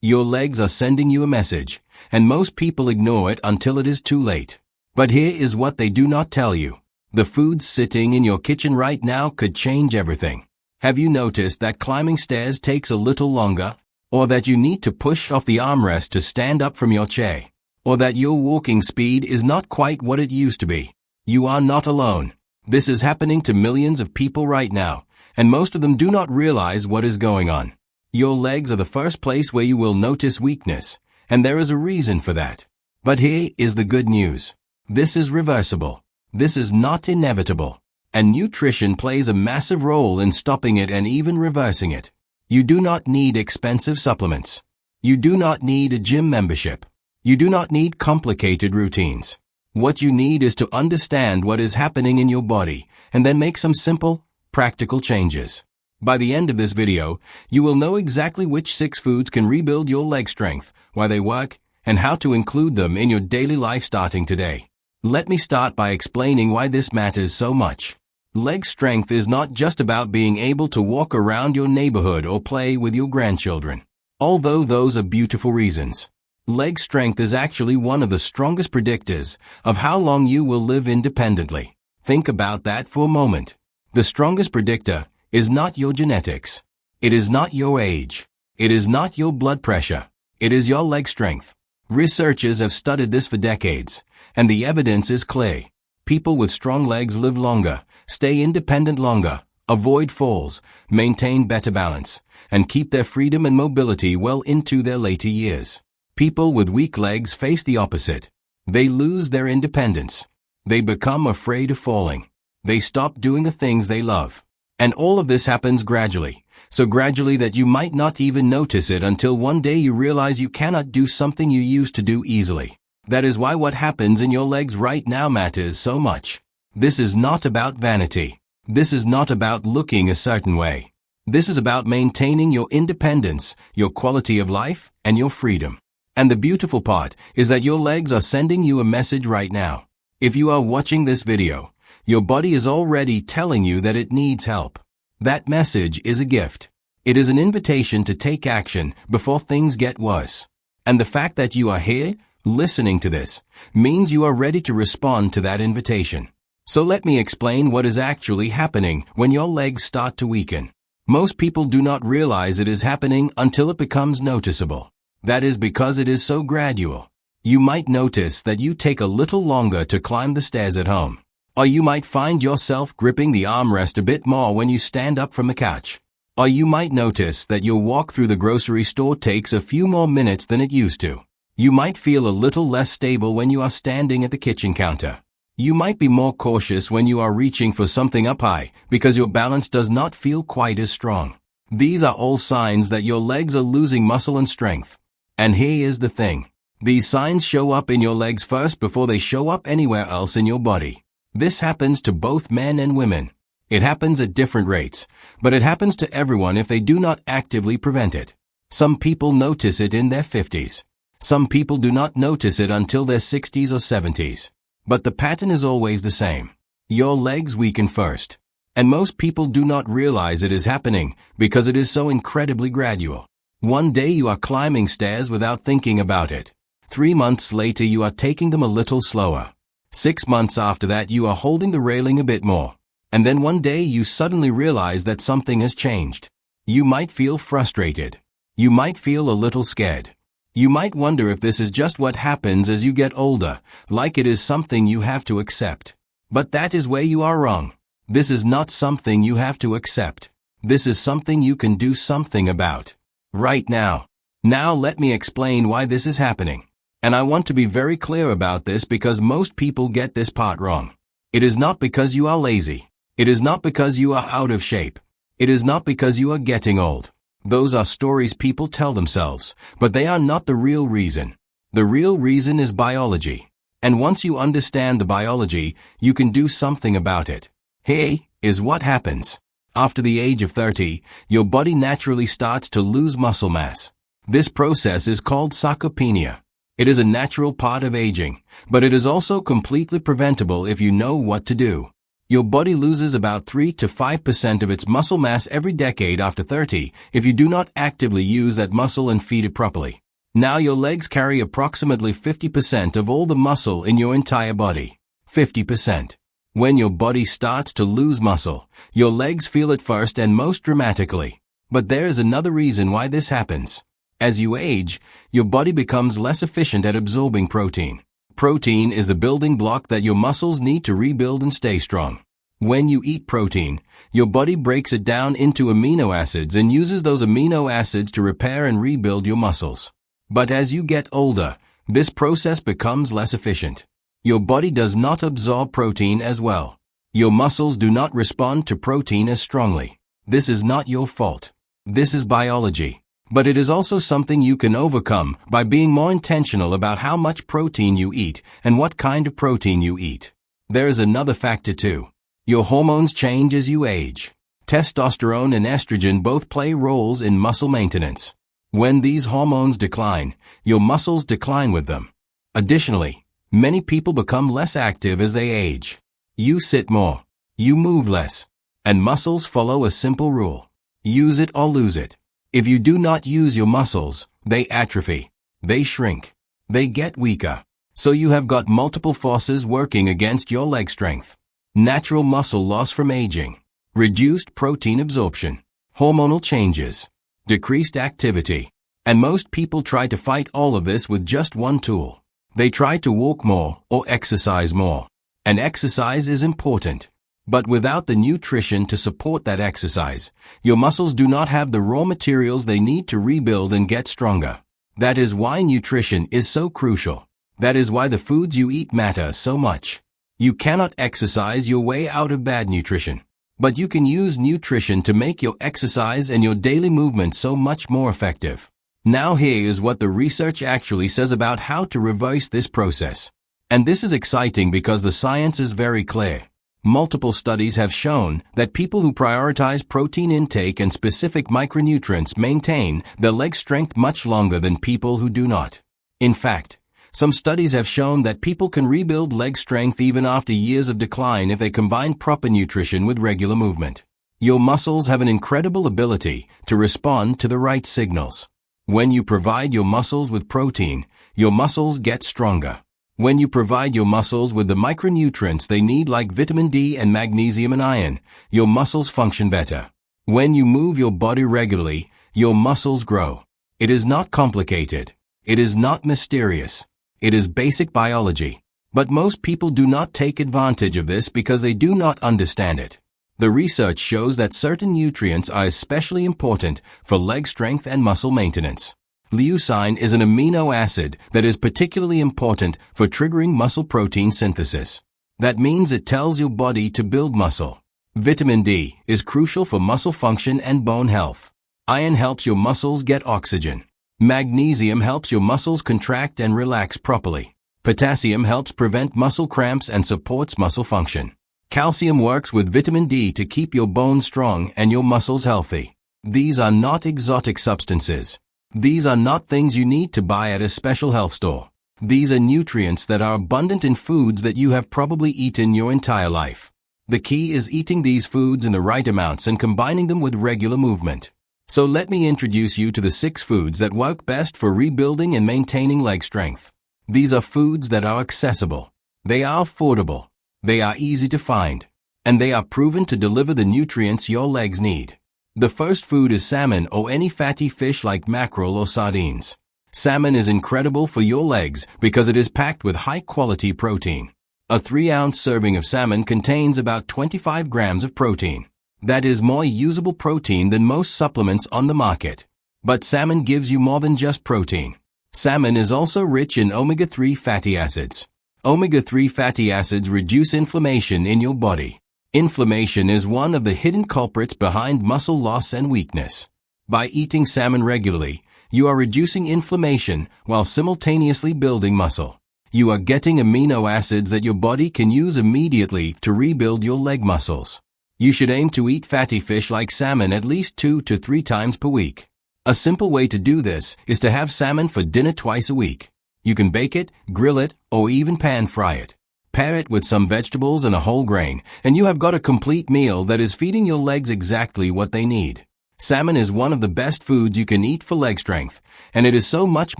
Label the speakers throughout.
Speaker 1: Your legs are sending you a message, and most people ignore it until it is too late. But here is what they do not tell you. The foods sitting in your kitchen right now could change everything. Have you noticed that climbing stairs takes a little longer? Or that you need to push off the armrest to stand up from your chair? Or that your walking speed is not quite what it used to be? You are not alone. This is happening to millions of people right now, and most of them do not realize what is going on. Your legs are the first place where you will notice weakness, and there is a reason for that. But here is the good news. This is reversible. This is not inevitable. And nutrition plays a massive role in stopping it and even reversing it. You do not need expensive supplements. You do not need a gym membership. You do not need complicated routines. What you need is to understand what is happening in your body and then make some simple, practical changes. By the end of this video, you will know exactly which 6 foods can rebuild your leg strength, why they work, and how to include them in your daily life starting today. Let me start by explaining why this matters so much. Leg strength is not just about being able to walk around your neighborhood or play with your grandchildren. Although those are beautiful reasons. Leg strength is actually one of the strongest predictors of how long you will live independently. Think about that for a moment. The strongest predictor is not your genetics. It is not your age. It is not your blood pressure. It is your leg strength. Researchers have studied this for decades, and the evidence is clear. People with strong legs live longer, stay independent longer, avoid falls, maintain better balance, and keep their freedom and mobility well into their later years. People with weak legs face the opposite. They lose their independence. They become afraid of falling. They stop doing the things they love. And all of this happens gradually, so gradually that you might not even notice it until one day you realize you cannot do something you used to do easily. That is why what happens in your legs right now matters so much. This is not about vanity. This is not about looking a certain way. This is about maintaining your independence, your quality of life, and your freedom. And the beautiful part is that your legs are sending you a message right now. If you are watching this video, your body is already telling you that it needs help. That message is a gift. It is an invitation to take action before things get worse. And the fact that you are here, listening to this, means you are ready to respond to that invitation. So let me explain what is actually happening when your legs start to weaken. Most people do not realize it is happening until it becomes noticeable. That is because it is so gradual. You might notice that you take a little longer to climb the stairs at home. Or you might find yourself gripping the armrest a bit more when you stand up from the couch. Or you might notice that your walk through the grocery store takes a few more minutes than it used to. You might feel a little less stable when you are standing at the kitchen counter. You might be more cautious when you are reaching for something up high because your balance does not feel quite as strong. These are all signs that your legs are losing muscle and strength. And here is the thing. These signs show up in your legs first before they show up anywhere else in your body. This happens to both men and women. It happens at different rates, but it happens to everyone if they do not actively prevent it. Some people notice it in their 50s. Some people do not notice it until their 60s or 70s. But the pattern is always the same. Your legs weaken first. And most people do not realize it is happening because it is so incredibly gradual. One day you are climbing stairs without thinking about it. 3 months later you are taking them a little slower. 6 months after that you are holding the railing a bit more. And then one day you suddenly realize that something has changed. You might feel frustrated. You might feel a little scared. You might wonder if this is just what happens as you get older, like it is something you have to accept. But that is where you are wrong. This is not something you have to accept. This is something you can do something about. Right now. Now let me explain why this is happening. And I want to be very clear about this because most people get this part wrong. It is not because you are lazy. It is not because you are out of shape. It is not because you are getting old. Those are stories people tell themselves, but they are not the real reason. The real reason is biology. And once you understand the biology, you can do something about it. Here is what happens. After the age of 30, your body naturally starts to lose muscle mass. This process is called sarcopenia. It is a natural part of aging, but it is also completely preventable if you know what to do. Your body loses about 3 to 5% of its muscle mass every decade after 30 if you do not actively use that muscle and feed it properly. Now your legs carry approximately 50% of all the muscle in your entire body. 50%. When your body starts to lose muscle, your legs feel it first and most dramatically. But there is another reason why this happens. As you age, your body becomes less efficient at absorbing protein. Protein is the building block that your muscles need to rebuild and stay strong. When you eat protein, your body breaks it down into amino acids and uses those amino acids to repair and rebuild your muscles. But as you get older, this process becomes less efficient. Your body does not absorb protein as well. Your muscles do not respond to protein as strongly. This is not your fault. This is biology. But it is also something you can overcome by being more intentional about how much protein you eat and what kind of protein you eat. There is another factor too. Your hormones change as you age. Testosterone and estrogen both play roles in muscle maintenance. When these hormones decline, your muscles decline with them. Additionally, many people become less active as they age. You sit more. You move less. And muscles follow a simple rule. Use it or lose it. If you do not use your muscles, they atrophy. They shrink. They get weaker. So you have got multiple forces working against your leg strength. Natural muscle loss from aging. Reduced protein absorption. Hormonal changes. Decreased activity. And most people try to fight all of this with just one tool. They try to walk more or exercise more. And exercise is important. But without the nutrition to support that exercise, your muscles do not have the raw materials they need to rebuild and get stronger. That is why nutrition is so crucial. That is why the foods you eat matter so much. You cannot exercise your way out of bad nutrition. But you can use nutrition to make your exercise and your daily movement so much more effective. Now here is what the research actually says about how to reverse this process. And this is exciting because the science is very clear. Multiple studies have shown that people who prioritize protein intake and specific micronutrients maintain their leg strength much longer than people who do not. In fact, some studies have shown that people can rebuild leg strength even after years of decline if they combine proper nutrition with regular movement. Your muscles have an incredible ability to respond to the right signals. When you provide your muscles with protein, your muscles get stronger. When you provide your muscles with the micronutrients they need like vitamin D and magnesium and iron, your muscles function better. When you move your body regularly, your muscles grow. It is not complicated. It is not mysterious. It is basic biology. But most people do not take advantage of this because they do not understand it. The research shows that certain nutrients are especially important for leg strength and muscle maintenance. Leucine is an amino acid that is particularly important for triggering muscle protein synthesis. That means it tells your body to build muscle. Vitamin D is crucial for muscle function and bone health. Iron helps your muscles get oxygen. Magnesium helps your muscles contract and relax properly. Potassium helps prevent muscle cramps and supports muscle function. Calcium works with vitamin D to keep your bones strong and your muscles healthy. These are not exotic substances. These are not things you need to buy at a special health store. These are nutrients that are abundant in foods that you have probably eaten your entire life. The key is eating these foods in the right amounts and combining them with regular movement. So let me introduce you to the 6 foods that work best for rebuilding and maintaining leg strength. These are foods that are accessible. They are affordable. They are easy to find. And they are proven to deliver the nutrients your legs need. The first food is salmon or any fatty fish like mackerel or sardines. Salmon is incredible for your legs because it is packed with high-quality protein. A 3-ounce serving of salmon contains about 25 grams of protein. That is more usable protein than most supplements on the market. But salmon gives you more than just protein. Salmon is also rich in omega-3 fatty acids. Omega-3 fatty acids reduce inflammation in your body. Inflammation is one of the hidden culprits behind muscle loss and weakness. By eating salmon regularly, you are reducing inflammation while simultaneously building muscle. You are getting amino acids that your body can use immediately to rebuild your leg muscles. You should aim to eat fatty fish like salmon at least 2 to 3 times per week. A simple way to do this is to have salmon for dinner twice a week. You can bake it, grill it, or even pan fry it. Pair it with some vegetables and a whole grain, and you have got a complete meal that is feeding your legs exactly what they need. Salmon is one of the best foods you can eat for leg strength, and it is so much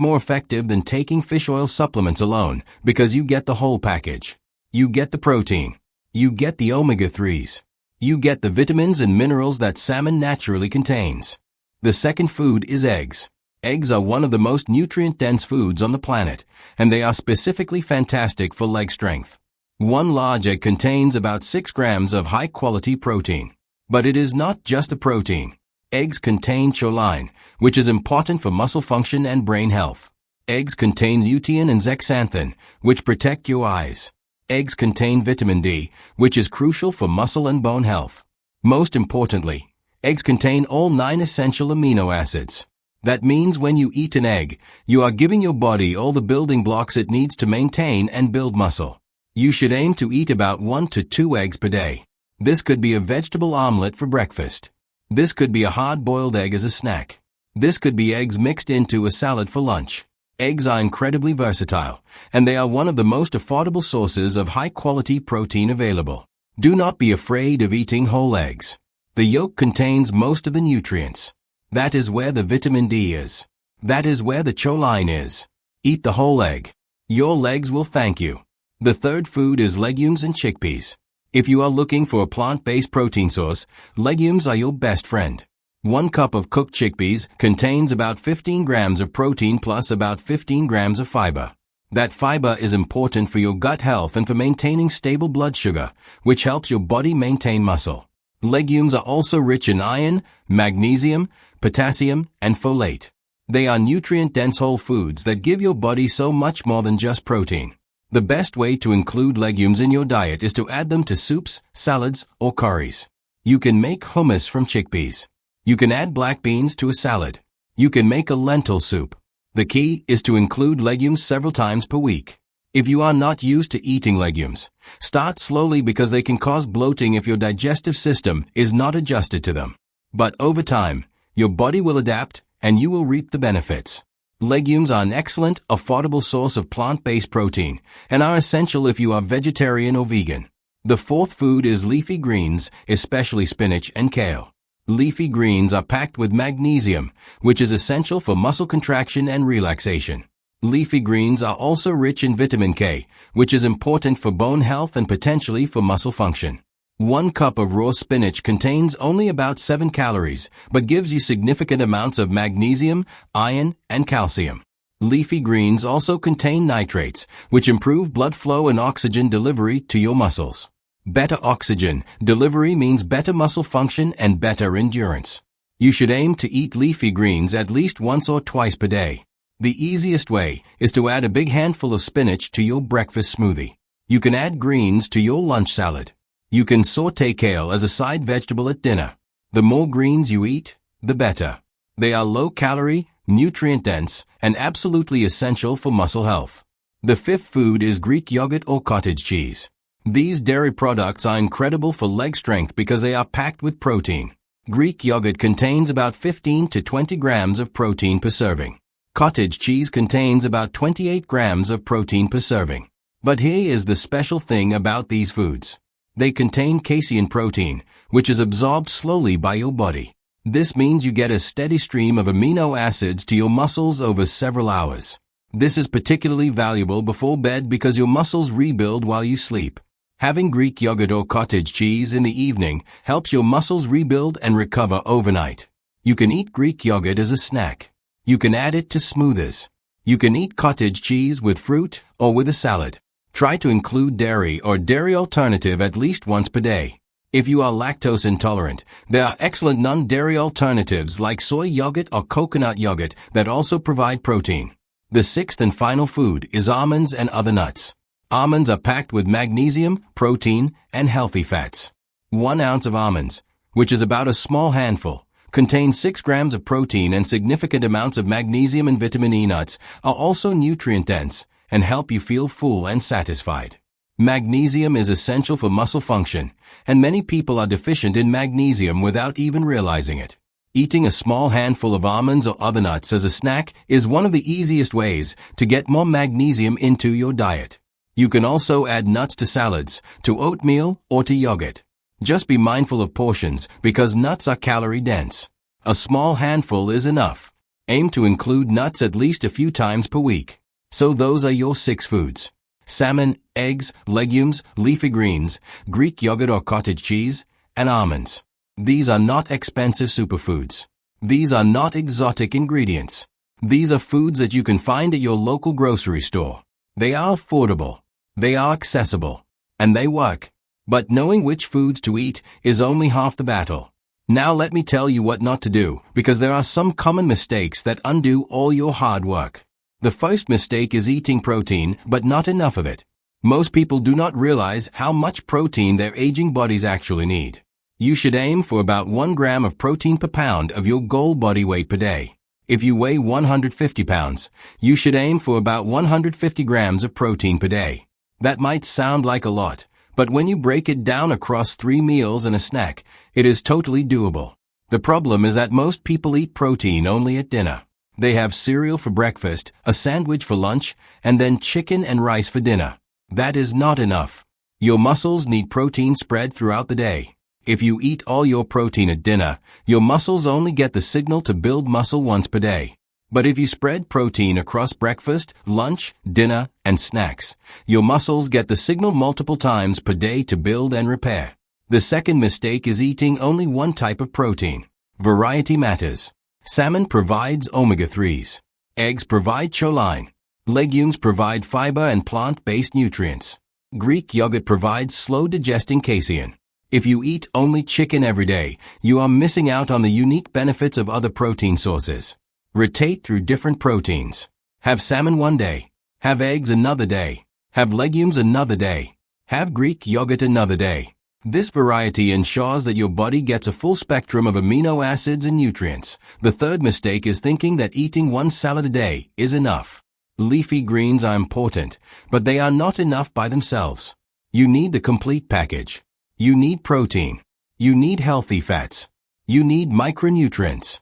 Speaker 1: more effective than taking fish oil supplements alone because you get the whole package. You get the protein. You get the omega-3s. You get the vitamins and minerals that salmon naturally contains. The second food is eggs. Eggs are one of the most nutrient-dense foods on the planet, and they are specifically fantastic for leg strength. One large egg contains about 6 grams of high-quality protein. But it is not just a protein. Eggs contain choline, which is important for muscle function and brain health. Eggs contain lutein and zeaxanthin, which protect your eyes. Eggs contain vitamin D, which is crucial for muscle and bone health. Most importantly, eggs contain all 9 essential amino acids. That means when you eat an egg, you are giving your body all the building blocks it needs to maintain and build muscle. You should aim to eat about 1 to 2 eggs per day. This could be a vegetable omelet for breakfast. This could be a hard-boiled egg as a snack. This could be eggs mixed into a salad for lunch. Eggs are incredibly versatile, and they are one of the most affordable sources of high-quality protein available. Do not be afraid of eating whole eggs. The yolk contains most of the nutrients. That is where the vitamin D is. That is where the choline is. Eat the whole egg. Your legs will thank you. The third food is legumes and chickpeas. If you are looking for a plant-based protein source, legumes are your best friend. 1 cup of cooked chickpeas contains about 15 grams of protein plus about 15 grams of fiber. That fiber is important for your gut health and for maintaining stable blood sugar, which helps your body maintain muscle. Legumes are also rich in iron, magnesium, potassium, and folate. They are nutrient-dense whole foods that give your body so much more than just protein. The best way to include legumes in your diet is to add them to soups, salads, or curries. You can make hummus from chickpeas. You can add black beans to a salad. You can make a lentil soup. The key is to include legumes several times per week. If you are not used to eating legumes, start slowly because they can cause bloating if your digestive system is not adjusted to them. But over time, your body will adapt and you will reap the benefits. Legumes are an excellent, affordable source of plant-based protein and are essential if you are vegetarian or vegan. The fourth food is leafy greens, especially spinach and kale. Leafy greens are packed with magnesium, which is essential for muscle contraction and relaxation. Leafy greens are also rich in vitamin K, which is important for bone health and potentially for muscle function. 1 cup of raw spinach contains only about 7 calories, but gives you significant amounts of magnesium, iron, and calcium. Leafy greens also contain nitrates, which improve blood flow and oxygen delivery to your muscles. Better oxygen delivery means better muscle function and better endurance. You should aim to eat leafy greens at least once or twice per day. The easiest way is to add a big handful of spinach to your breakfast smoothie. You can add greens to your lunch salad. You can saute kale as a side vegetable at dinner. The more greens you eat, the better. They are low-calorie, nutrient-dense, and absolutely essential for muscle health. The fifth food is Greek yogurt or cottage cheese. These dairy products are incredible for leg strength because they are packed with protein. Greek yogurt contains about 15 to 20 grams of protein per serving. Cottage cheese contains about 28 grams of protein per serving. But here is the special thing about these foods. They contain casein protein, which is absorbed slowly by your body. This means you get a steady stream of amino acids to your muscles over several hours. This is particularly valuable before bed because your muscles rebuild while you sleep. Having Greek yogurt or cottage cheese in the evening helps your muscles rebuild and recover overnight. You can eat Greek yogurt as a snack. You can add it to smoothies. You can eat cottage cheese with fruit or with a salad. Try to include dairy or dairy alternative at least once per day. If you are lactose intolerant, there are excellent non-dairy alternatives like soy yogurt or coconut yogurt that also provide protein. The sixth and final food is almonds and other nuts. Almonds are packed with magnesium, protein, and healthy fats. 1 ounce of almonds, which is about a small handful, contains 6 grams of protein and significant amounts of magnesium, and vitamin E. Nuts are also nutrient-dense and help you feel full and satisfied. Magnesium is essential for muscle function, and many people are deficient in magnesium without even realizing it. Eating a small handful of almonds or other nuts as a snack is one of the easiest ways to get more magnesium into your diet. You can also add nuts to salads, to oatmeal, or to yogurt. Just be mindful of portions because nuts are calorie dense. A small handful is enough. Aim to include nuts at least a few times per week. So those are your 6 foods: salmon, eggs, legumes, leafy greens, Greek yogurt or cottage cheese, and almonds. These are not expensive superfoods. These are not exotic ingredients. These are foods that you can find at your local grocery store. They are affordable. They are accessible. And they work. But knowing which foods to eat is only half the battle. Now let me tell you what not to do, because there are some common mistakes that undo all your hard work. The first mistake is eating protein, but not enough of it. Most people do not realize how much protein their aging bodies actually need. You should aim for about 1 gram of protein per pound of your goal body weight per day. If you weigh 150 pounds, you should aim for about 150 grams of protein per day. That might sound like a lot, but when you break it down across 3 meals and a snack, it is totally doable. The problem is that most people eat protein only at dinner. They have cereal for breakfast, a sandwich for lunch, and then chicken and rice for dinner. That is not enough. Your muscles need protein spread throughout the day. If you eat all your protein at dinner, your muscles only get the signal to build muscle once per day. But if you spread protein across breakfast, lunch, dinner, and snacks, your muscles get the signal multiple times per day to build and repair. The second mistake is eating only one type of protein. Variety matters. Salmon provides omega-3s. Eggs provide choline. Legumes provide fiber and plant-based nutrients. Greek yogurt provides slow-digesting casein. If you eat only chicken every day, you are missing out on the unique benefits of other protein sources. Rotate through different proteins. Have salmon one day. Have eggs another day. Have legumes another day. Have Greek yogurt another day. This variety ensures that your body gets a full spectrum of amino acids and nutrients. The third mistake is thinking that eating 1 salad a day is enough. Leafy greens are important, but they are not enough by themselves. You need the complete package. You need protein. You need healthy fats. You need micronutrients.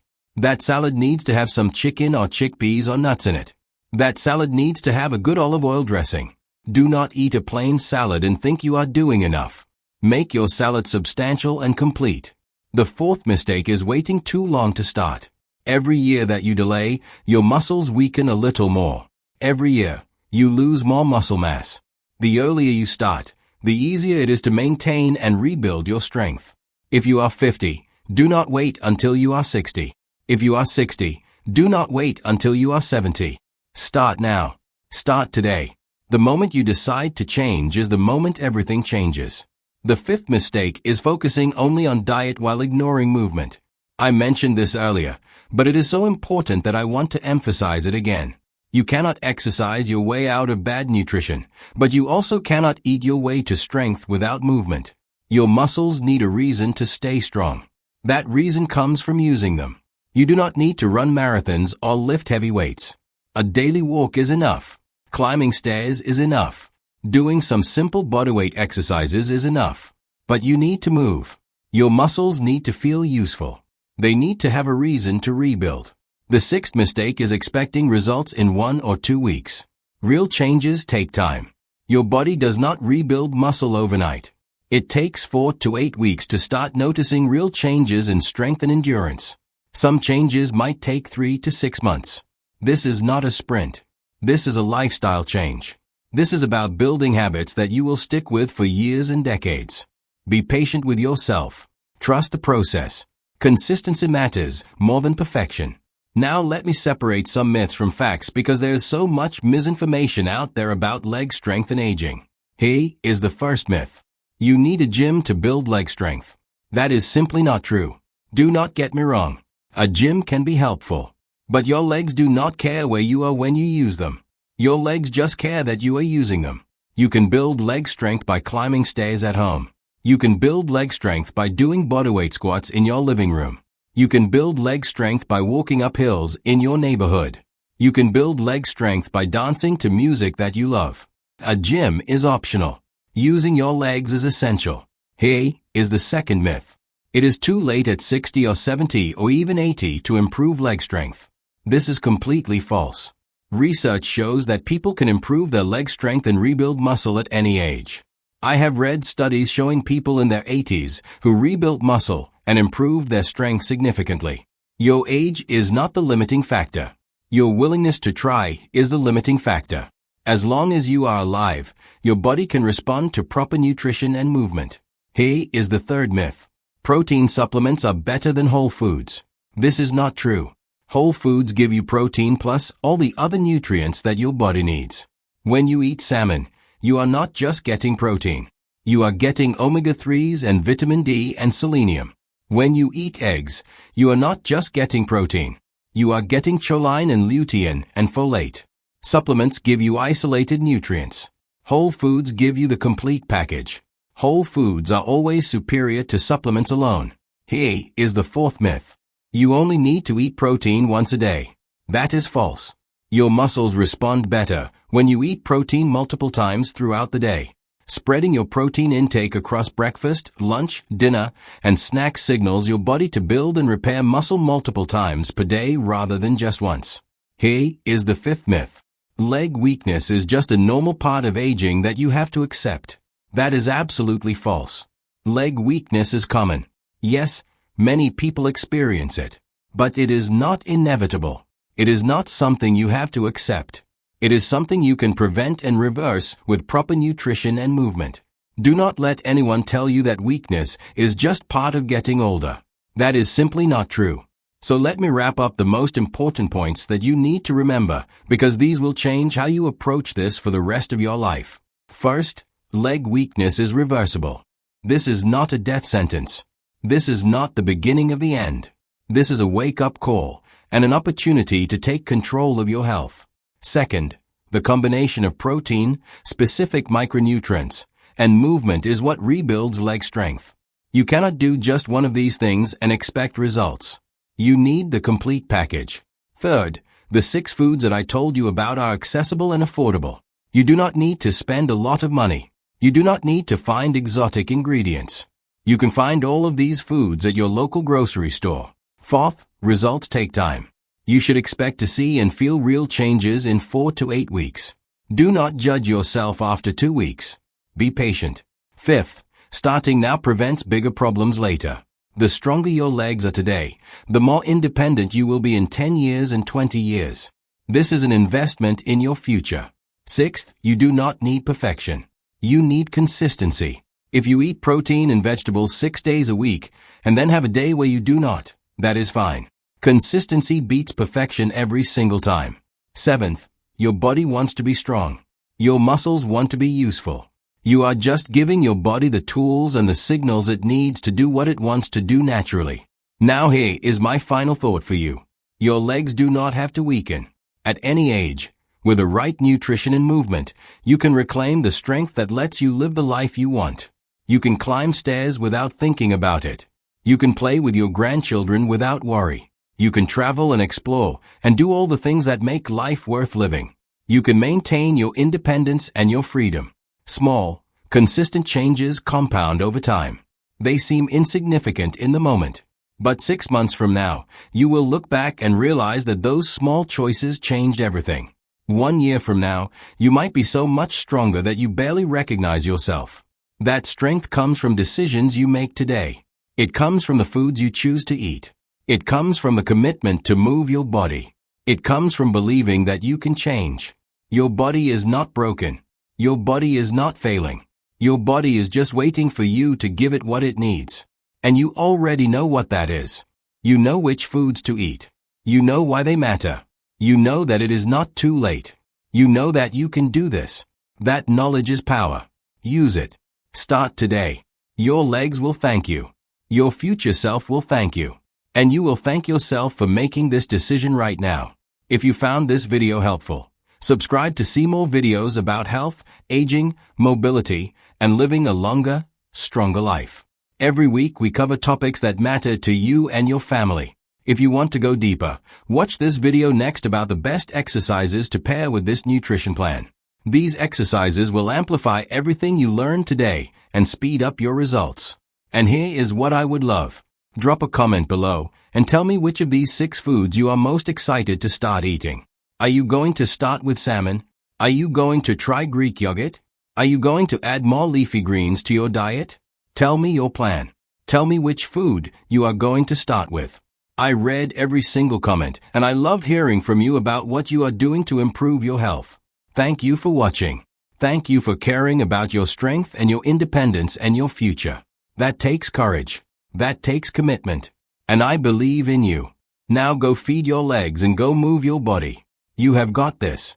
Speaker 1: That salad needs to have some chicken or chickpeas or nuts in it. That salad needs to have a good olive oil dressing. Do not eat a plain salad and think you are doing enough. Make your salad substantial and complete. The fourth mistake is waiting too long to start. Every year that you delay, your muscles weaken a little more. Every year, you lose more muscle mass. The earlier you start, the easier it is to maintain and rebuild your strength. If you are 50, do not wait until you are 60. If you are 60, do not wait until you are 70. Start now. Start today. The moment you decide to change is the moment everything changes. The fifth mistake is focusing only on diet while ignoring movement. I mentioned this earlier, but it is so important that I want to emphasize it again. You cannot exercise your way out of bad nutrition, but you also cannot eat your way to strength without movement. Your muscles need a reason to stay strong. That reason comes from using them. You do not need to run marathons or lift heavy weights. A daily walk is enough. Climbing stairs is enough. Doing some simple bodyweight exercises is enough. But you need to move. Your muscles need to feel useful. They need to have a reason to rebuild. The sixth mistake is expecting results in 1 or 2 weeks. Real changes take time. Your body does not rebuild muscle overnight. It takes 4 to 8 weeks to start noticing real changes in strength and endurance. Some changes might take 3 to 6 months. This is not a sprint. This is a lifestyle change. This is about building habits that you will stick with for years and decades. Be patient with yourself. Trust the process. Consistency matters more than perfection. Now let me separate some myths from facts because there is so much misinformation out there about leg strength and aging. Here is the first myth. You need a gym to build leg strength. That is simply not true. Do not get me wrong. A gym can be helpful. But your legs do not care where you are when you use them. Your legs just care that you are using them. You can build leg strength by climbing stairs at home. You can build leg strength by doing bodyweight squats in your living room. You can build leg strength by walking up hills in your neighborhood. You can build leg strength by dancing to music that you love. A gym is optional. Using your legs is essential. Here is the second myth. It is too late at 60 or 70 or even 80 to improve leg strength. This is completely false. Research shows that people can improve their leg strength and rebuild muscle at any age. I have read studies showing people in their 80s who rebuilt muscle and improved their strength significantly. Your age is not the limiting factor. Your willingness to try is the limiting factor. As long as you are alive, your body can respond to proper nutrition and movement. Here is the third myth. Protein supplements are better than whole foods. This is not true. Whole foods give you protein plus all the other nutrients that your body needs. When you eat salmon, you are not just getting protein. You are getting omega-3s and vitamin D and selenium. When you eat eggs, you are not just getting protein. You are getting choline and lutein and folate. Supplements give you isolated nutrients. Whole foods give you the complete package. Whole foods are always superior to supplements alone. Here is the fourth myth. You only need to eat protein once a day. That is false. Your muscles respond better when you eat protein multiple times throughout the day. Spreading your protein intake across breakfast, lunch, dinner, and snacks signals your body to build and repair muscle multiple times per day rather than just once. Here is the fifth myth. Leg weakness is just a normal part of aging that you have to accept. That is absolutely false. Leg weakness is common. Yes, many people experience it. But it is not inevitable. It is not something you have to accept. It is something you can prevent and reverse with proper nutrition and movement. Do not let anyone tell you that weakness is just part of getting older. That is simply not true. So let me wrap up the most important points that you need to remember, because these will change how you approach this for the rest of your life. First, leg weakness is reversible. This is not a death sentence. This is not the beginning of the end. This is a wake-up call and an opportunity to take control of your health. Second, the combination of protein, specific micronutrients, and movement is what rebuilds leg strength. You cannot do just one of these things and expect results. You need the complete package. Third, the 6 foods that I told you about are accessible and affordable. You do not need to spend a lot of money. You do not need to find exotic ingredients. You can find all of these foods at your local grocery store. Fourth, results take time. You should expect to see and feel real changes in 4 to 8 weeks. Do not judge yourself after 2 weeks. Be patient. Fifth, starting now prevents bigger problems later. The stronger your legs are today, the more independent you will be in 10 years and 20 years. This is an investment in your future. Sixth, you do not need perfection. You need consistency. If you eat protein and vegetables 6 days a week and then have a day where you do not, that is fine. Consistency beats perfection every single time. Seventh, your body wants to be strong. Your muscles want to be useful. You are just giving your body the tools and the signals it needs to do what it wants to do naturally. Now here is my final thought for you. Your legs do not have to weaken. At any age, with the right nutrition and movement, you can reclaim the strength that lets you live the life you want. You can climb stairs without thinking about it. You can play with your grandchildren without worry. You can travel and explore and do all the things that make life worth living. You can maintain your independence and your freedom. Small, consistent changes compound over time. They seem insignificant in the moment. But 6 months from now, you will look back and realize that those small choices changed everything. 1 year from now, you might be so much stronger that you barely recognize yourself. That strength comes from decisions you make today. It comes from the foods you choose to eat. It comes from the commitment to move your body. It comes from believing that you can change. Your body is not broken. Your body is not failing. Your body is just waiting for you to give it what it needs. And you already know what that is. You know which foods to eat. You know why they matter. You know that it is not too late. You know that you can do this. That knowledge is power. Use it. Start today. Your legs will thank you. Your future self will thank you. And you will thank yourself for making this decision right now. If you found this video helpful, subscribe to see more videos about health, aging, mobility, and living a longer, stronger life. Every week we cover topics that matter to you and your family. If you want to go deeper, watch this video next about the best exercises to pair with this nutrition plan. These exercises will amplify everything you learned today and speed up your results. And here is what I would love. Drop a comment below and tell me which of these 6 foods you are most excited to start eating. Are you going to start with salmon? Are you going to try Greek yogurt? Are you going to add more leafy greens to your diet? Tell me your plan. Tell me which food you are going to start with. I read every single comment, and I love hearing from you about what you are doing to improve your health. Thank you for watching. Thank you for caring about your strength and your independence and your future. That takes courage. That takes commitment. And I believe in you. Now go feed your legs and go move your body. You have got this.